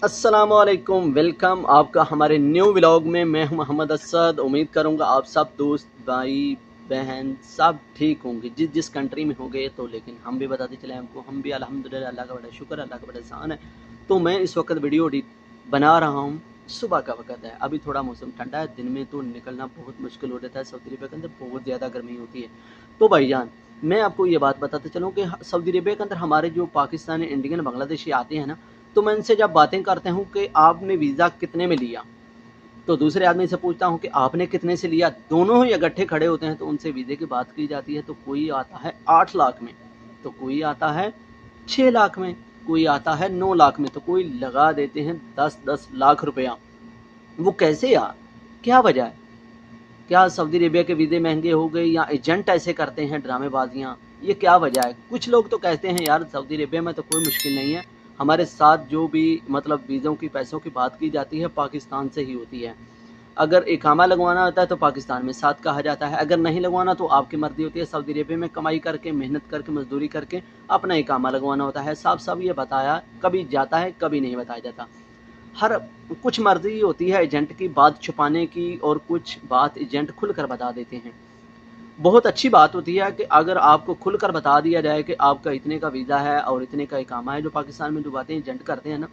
अस्सलामुअलैकुम, वेलकम आपका हमारे न्यू व्लॉग में। मैं हूं मोहम्मद असद। उम्मीद करूंगा आप सब दोस्त भाई बहन सब ठीक होंगे जिस जिस कंट्री में होंगे। तो लेकिन हम भी बताते चले हमको, हम भी अल्हम्दुलिल्लाह, अल्लाह का बड़ा शुक्र, अल्लाह का बड़ा एहसान है। तो मैं इस वक्त वीडियो बना रहा हूँ। सुबह का वक्त है, अभी थोड़ा मौसम ठंडा है। दिन में तो निकलना बहुत मुश्किल हो जाता है। सऊदी अरबिया के अंदर बहुत ज़्यादा गर्मी होती है। तो भाईजान, मैं आपको ये बात बताते चलूँ कि सऊदी अरबिया के अंदर हमारे जो पाकिस्तानी, इंडियन, बांग्लादेशी आते हैं ना, तो मैं इनसे जब बातें करते हूँ कि आपने वीज़ा कितने में लिया, तो दूसरे आदमी से पूछता हूँ कि आपने कितने से लिया, दोनों ही इकट्ठे खड़े होते हैं तो उनसे वीज़े की बात की जाती है। तो कोई आता है 8 लाख में, तो कोई आता है 6 लाख में, कोई आता है 9 लाख में, तो कोई लगा देते हैं 10-10 लाख रुपया। वो कैसे यार, क्या वजह है? क्या सऊदी अरेबिया के वीज़े महंगे हो गए या एजेंट ऐसे करते हैं ड्रामेबाजियाँ? ये क्या वजह है? कुछ लोग तो कहते हैं यार सऊदी अरेबिया में तो कोई मुश्किल नहीं है, हमारे साथ जो भी मतलब वीज़ों की, पैसों की बात की जाती है पाकिस्तान से ही होती है। अगर इकामा लगवाना होता है तो पाकिस्तान में साथ कहा जाता है, अगर नहीं लगवाना तो आपकी मर्ज़ी होती है। सऊदी अरेबिया में कमाई करके, मेहनत करके, मज़दूरी करके अपना इकामा लगवाना होता है। साफ-साफ ये बताया कभी जाता है, कभी नहीं बताया जाता। हर कुछ मर्जी होती है एजेंट की बात छुपाने की, और कुछ बात एजेंट खुलकर बता देते हैं। बहुत अच्छी बात होती है कि अगर आपको खुलकर बता दिया जाए कि आपका इतने का वीज़ा है और इतने का इकामा है। जो पाकिस्तान में जो बातें एजेंट करते हैं ना,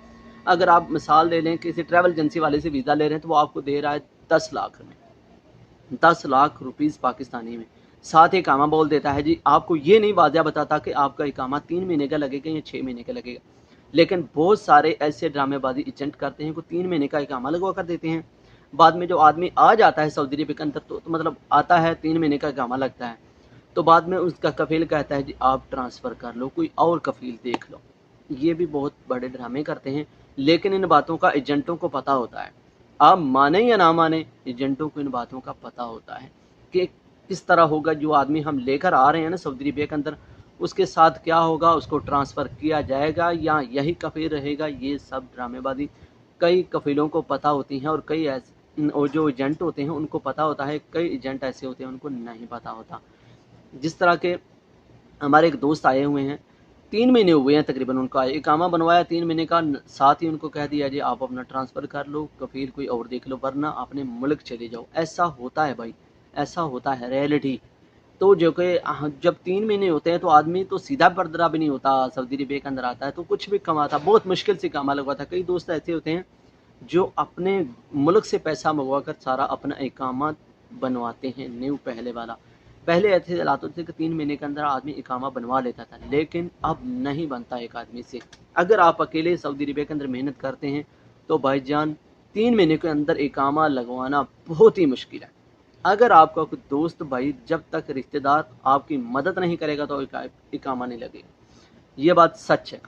अगर आप मिसाल ले लें, किसी ट्रैवल एजेंसी वाले से वीज़ा ले रहे हैं तो वो आपको दे रहा है 10 लाख में, 10 लाख रुपीज़ पाकिस्तानी में। साथ ही इकामा बोल देता है जी, आपको ये नहीं वाज़ह बताता कि आपका इकामा 3 महीने का लगेगा या 6 महीने का लगेगा। लेकिन बहुत सारे ऐसे ड्रामेबाजी एजेंट करते हैं कि 3 महीने का इकामा लगवा कर देते हैं। बाद में जो आदमी आ जाता है सऊदी अरब के अंदर, तो मतलब आता है 3 महीने का इकामा लगता है, तो बाद में उसका कफील कहता है जी आप ट्रांसफ़र कर लो, कोई और कफील देख लो। ये भी बहुत बड़े ड्रामे करते हैं, लेकिन इन बातों का एजेंटों को पता होता है। आप माने या ना माने, एजेंटों को इन बातों का पता होता है कि किस तरह होगा। जो आदमी हम लेकर आ रहे हैं ना सऊदी अरबिया के अंदर, उसके साथ क्या होगा, उसको ट्रांसफ़र किया जाएगा या यही कफ़ील रहेगा। ये सब ड्रामेबाजी कई कफ़ीलों को पता होती हैं, और कई ऐसे और जो एजेंट होते हैं उनको पता होता है। कई एजेंट ऐसे होते हैं उनको नहीं पता होता। जिस तरह के हमारे एक दोस्त आए हुए हैं, 3 महीने हुए हैं तकरीबन उनका इकामा बनवाया 3 महीने का। साथ ही उनको कह दिया जी आप अपना ट्रांसफ़र कर लो, कफ़ील कोई और देख लो, वरना अपने मुल्क चले जाओ। ऐसा होता है भाई, ऐसा होता है रियलिटी। तो जो कि जब 3 महीने होते हैं तो आदमी तो सीधा बरदरा भी नहीं होता, सऊदी अरबिया के अंदर आता है तो कुछ भी कमाता, बहुत मुश्किल से इकामा लगवाता। कई दोस्त ऐसे होते हैं जो अपने मुल्क से पैसा मंगवा कर सारा अपना इकामा बनवाते हैं, न्यू पहले वाला। पहले ऐसे हालात होते थे कि 3 महीने के अंदर आदमी इकामा बनवा लेता था, लेकिन अब नहीं बनता एक आदमी से। अगर आप अकेले सऊदी अरबिया के अंदर मेहनत करते हैं तो भाईजान 3 महीने के अंदर इकामा लगवाना बहुत ही मुश्किल है। अगर आपका कोई दोस्त भाई, जब तक रिश्तेदार आपकी मदद नहीं करेगा तो इकामा नहीं लगेगा। ये बात सच है,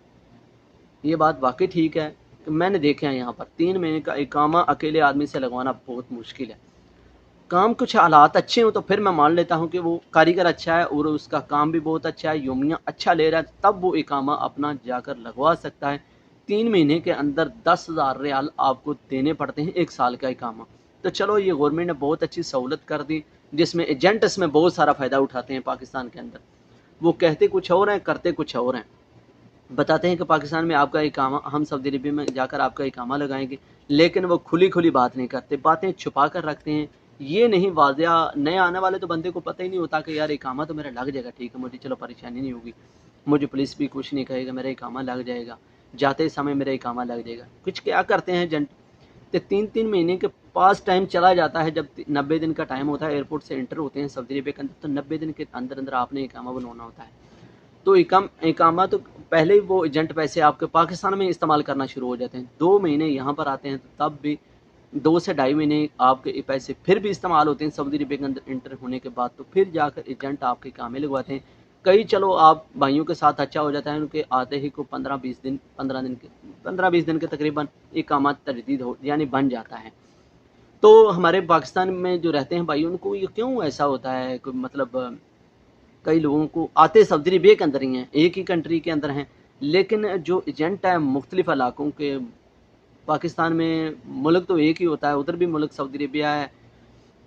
ये बात वाकई ठीक है कि मैंने देखा है यहाँ पर 3 महीने का इकामा अकेले आदमी से लगवाना बहुत मुश्किल है। काम कुछ हालात अच्छे हों तो फिर मैं मान लेता हूँ कि वो कारीगर अच्छा है और उसका काम भी बहुत अच्छा है, योमिया अच्छा ले रहा है, तब वो इकामा अपना जाकर लगवा सकता है। 3 महीने के अंदर 10,000 रियाल आपको देने पड़ते हैं 1 साल का इकामा। तो चलो, ये गवर्नमेंट ने बहुत अच्छी सहूलत कर दी, जिसमें एजेंट इसमें बहुत सारा फ़ायदा उठाते हैं पाकिस्तान के अंदर। वो कहते कुछ और हैं, करते कुछ और हैं। बताते हैं कि पाकिस्तान में आपका इकामा, हम सऊदी अरबिया में जाकर आपका इकामा लगाएंगे, लेकिन वो खुली खुली बात नहीं करते, बातें छुपा कर रखते हैं। ये नहीं वाज़ेह, नए आने वाले तो बंदे को पता ही नहीं होता कि यार इकामा तो मेरा लग जाएगा, ठीक है, मुझे चलो परेशानी नहीं होगी, मुझे पुलिस भी कुछ नहीं कहेगा, मेरा इकामा लग जाएगा, जाते समय मेरा इकामा लग जाएगा। कुछ क्या करते हैं एजेंट, तो 3-3 महीने के पास टाइम चला जाता है। जब 90 दिन का टाइम होता है, एयरपोर्ट से एंटर होते हैं सऊदी अरबिया के अंदर, तो 90 दिन के अंदर अंदर आपने इकामा बनवाना होता है। तो इकामा तो पहले ही वो एजेंट पैसे आपके पाकिस्तान में इस्तेमाल करना शुरू हो जाते हैं। 2 महीने यहाँ पर आते हैं तो तब भी 2 से ढाई महीने आपके पैसे फिर भी इस्तेमाल होते हैं सऊदी अरबिया के अंदर एंटर होने के बाद। तो फिर जाकर एजेंट आपके इकामे लगवाते हैं। कई चलो आप भाइयों के साथ अच्छा हो जाता है, उनके आते ही को 15-20 दिन के तकरीबन इकामा तजदीद हो यानी बन जाता है। तो हमारे पाकिस्तान में जो रहते हैं भाई, उनको ये क्यों ऐसा होता है, कोई मतलब कई लोगों को आते सऊदी अरबिया के अंदर ही हैं, एक ही कंट्री के अंदर हैं, लेकिन जो एजेंट है मुख्तलिफ इलाकों के, पाकिस्तान में मुल्क तो एक ही होता है, उधर भी मुल्क सऊदी अरबिया है,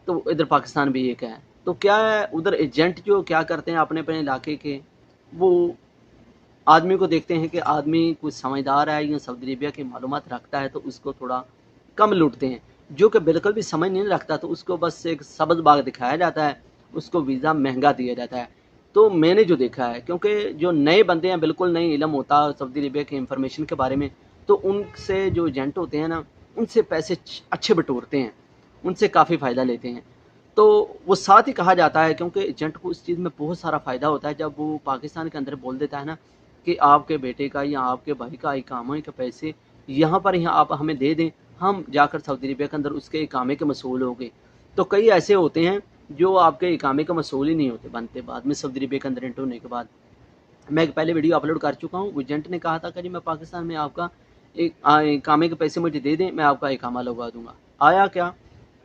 तो इधर पाकिस्तान भी एक है। तो क्या है, उधर एजेंट जो क्या करते हैं अपने अपने इलाके के, वो आदमी को देखते हैं कि आदमी कुछ समझदार है या सऊदी अरेबिया की मालूमात रखता है तो उसको थोड़ा कम लूटते हैं। जो कि बिल्कुल भी समझ नहीं रखता तो उसको बस एक सब्ज़ बाग दिखाया जाता है, उसको वीज़ा महँगा दिया जाता है। तो मैंने जो देखा है, क्योंकि जो नए बंदे हैं, बिल्कुल नहीं इल्म होता सऊदी अरेबिया के इंफॉर्मेशन के बारे में, तो उनसे जो एजेंट होते हैं ना, उनसे पैसे अच्छे बटोरते हैं, उनसे काफ़ी फ़ायदा लेते हैं। तो वो साथ ही कहा जाता है, क्योंकि एजेंट को इस चीज़ में बहुत सारा फ़ायदा होता है जब वो पाकिस्तान के अंदर बोल देता है ना कि आपके बेटे का या आपके भाई का इकामा के पैसे यहाँ पर यहाँ आप हमें दे दें, हम जाकर सऊदी अरेबिया के अंदर उसके इकामे के मसूल होंगे। तो कई ऐसे होते हैं जो आपके इकामे का मसूल ही नहीं होते बनते बाद में सऊदी अरेबिया के अंदर एंटर होने के बाद। मैं एक पहले वीडियो अपलोड कर चुका हूँ, एजेंट ने कहा था कि जी मैं पाकिस्तान में आपका एक इकामे के पैसे मुझे दे दें, मैं आपका इकामा लगवा दूँगा। आया क्या,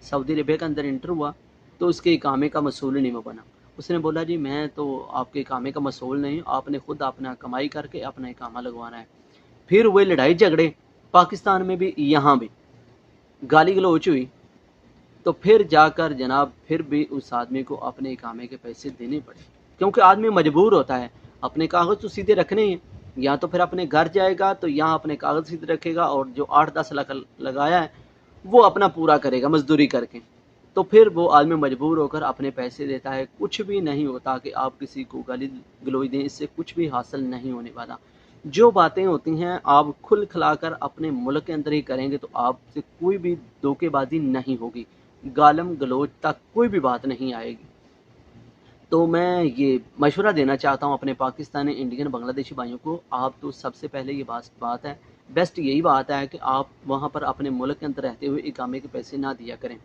सऊदी अरेबिया के अंदर एंटर हुआ तो उसके इकामे का मसूल नहीं वो बना। उसने बोला जी मैं तो आपके इकामे का मसूल नहीं हूँ, आपने खुद अपना कमाई करके अपना इकामा लगवाना है। फिर हुए लड़ाई झगड़े, पाकिस्तान में भी यहाँ भी गाली गलौच हुई, तो फिर जाकर जनाब फिर भी उस आदमी को अपने इकामे के पैसे देने पड़े, क्योंकि आदमी मजबूर होता है, अपने कागज़ तो सीधे रखने हैं, या तो फिर अपने घर जाएगा तो यहाँ अपने कागज़ सीधे रखेगा और जो 8-10 लाख लगाया है वो अपना पूरा करेगा मजदूरी करके। तो फिर वो आदमी मजबूर होकर अपने पैसे देता है। कुछ भी नहीं होता कि आप किसी को गाली गलौज दें, इससे कुछ भी हासिल नहीं होने वाला। जो बातें होती हैं आप खुल खिलाकर अपने मुल्क के अंदर ही करेंगे तो आपसे कोई भी धोखेबाजी नहीं होगी, गालम गलोच तक कोई भी बात नहीं आएगी। तो मैं ये मशवरा देना चाहता हूँ अपने पाकिस्तानी, इंडियन, बांग्लादेशी भाइयों को, आप तो सबसे पहले ये बात है, बेस्ट यही बात है कि आप वहाँ पर अपने मुल्क के अंदर रहते हुए इकामे के पैसे ना दिया करें।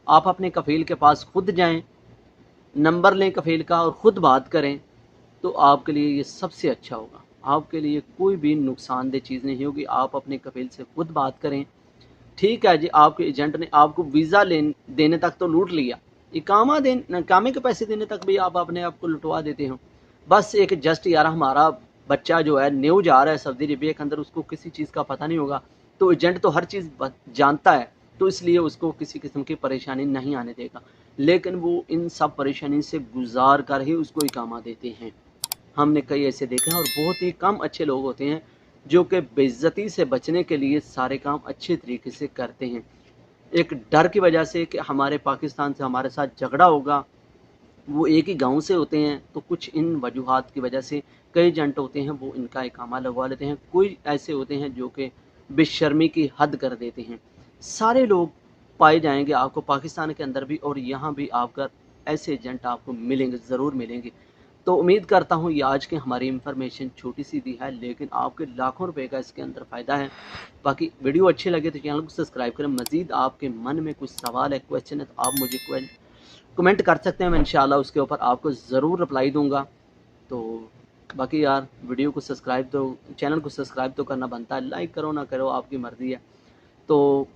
आप अपने कफ़ील के पास खुद जाएँ, नंबर लें कफ़ील का और ख़ुद बात करें, तो आपके लिए ये सबसे अच्छा होगा। आपके लिए कोई भी नुकसानदेह चीज़ नहीं होगी, आप अपने कफ़ील से खुद बात करें। ठीक है जी, आपके एजेंट ने आपको वीज़ा देने तक तो लूट लिया, इकामे के पैसे देने तक भी आप अपने आप को लुटवा देते हो। बस एक जस्ट यार हमारा बच्चा जो है न्यू जा रहा है सऊदी अरेबिया के अंदर, उसको किसी चीज़ का पता नहीं होगा, तो एजेंट तो हर चीज़ जानता है, तो इसलिए उसको किसी किस्म की परेशानी नहीं आने देगा। लेकिन वो इन सब परेशानी से गुजार कर ही उसको इकामा देते हैं। हमने कई ऐसे देखे हैं और बहुत ही कम अच्छे लोग होते हैं जो कि बेइज्जती से बचने के लिए सारे काम अच्छे तरीके से करते हैं। एक डर की वजह से कि हमारे पाकिस्तान से हमारे साथ झगड़ा होगा, वो एक ही गाँव से होते हैं, तो कुछ इन वजूहात की वजह से कई एजेंट होते हैं वो इनका इकामा लगवा लेते हैं। कोई ऐसे होते हैं जो कि बेशर्मी की हद कर देते हैं। सारे लोग पाए जाएँगे आपको पाकिस्तान के अंदर भी और यहाँ भी आकर ऐसे एजेंट आपको मिलेंगे, ज़रूर मिलेंगे। तो उम्मीद करता हूँ ये आज की हमारी इन्फॉर्मेशन छोटी-सी दी है, लेकिन आपके लाखों रुपए का इसके अंदर फ़ायदा है। बाकी वीडियो अच्छी लगे तो चैनल को सब्सक्राइब करें। मज़ीद आपके मन में कुछ सवाल है, क्वेश्चन है, तो आप मुझे कमेंट कर सकते हैं, मैं इंशाल्लाह उसके ऊपर आपको ज़रूर रिप्लाई दूँगा। तो बाकी यार वीडियो को सब्सक्राइब तो चैनल को सब्सक्राइब तो करना बनता है, लाइक करो ना करो आपकी मर्ज़ी है। तो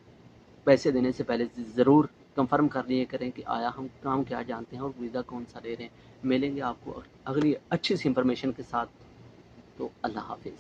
पैसे देने से पहले ज़रूर कंफर्म कर लिए करें कि आया हम काम क्या जानते हैं और वीज़ा कौन-सा ले रहे हैं। मिलेंगे आपको अगली अच्छी सी इन्फॉर्मेशन के साथ। तो अल्लाह हाफ़िज़।